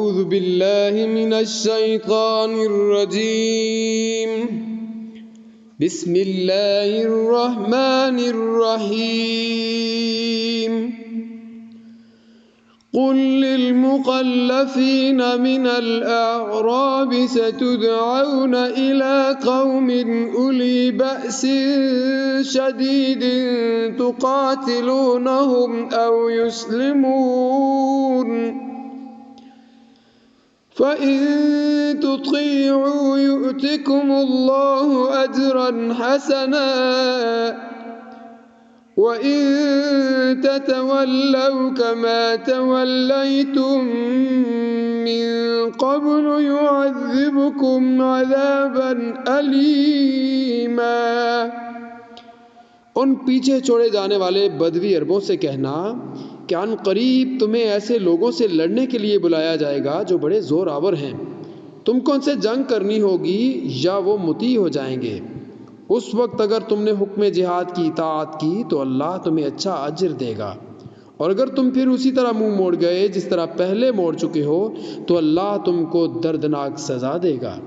أعوذ بالله من الشيطان الرجيم. بسم الله الرحمن الرحيم. قل للمخلفين من الأعراب ستدعون إلى قوم أولي بأس شديد تقاتلونهم أو يسلمون، فإن تطيعوا يؤتكم الله أجرا حسنا، وإن تتولوا كما توليتم من قبل يعذبكم عذابا أليما। उन पीछे छोड़े जाने वाले बदवी अरबों से कहना कि अन करीब तुम्हें ऐसे लोगों से लड़ने के लिए बुलाया जाएगा जो बड़े जोर आवर हैं। तुमको उनसे जंग करनी होगी या वो मुती हो जाएंगे। उस वक्त अगर तुमने हुक्म जिहाद की इताअत की तो अल्लाह तुम्हें अच्छा अज्र देगा, और अगर तुम फिर उसी तरह मुंह मोड़ गए जिस तरह पहले मोड़ चुके हो तो अल्लाह तुमको दर्दनाक सज़ा देगा।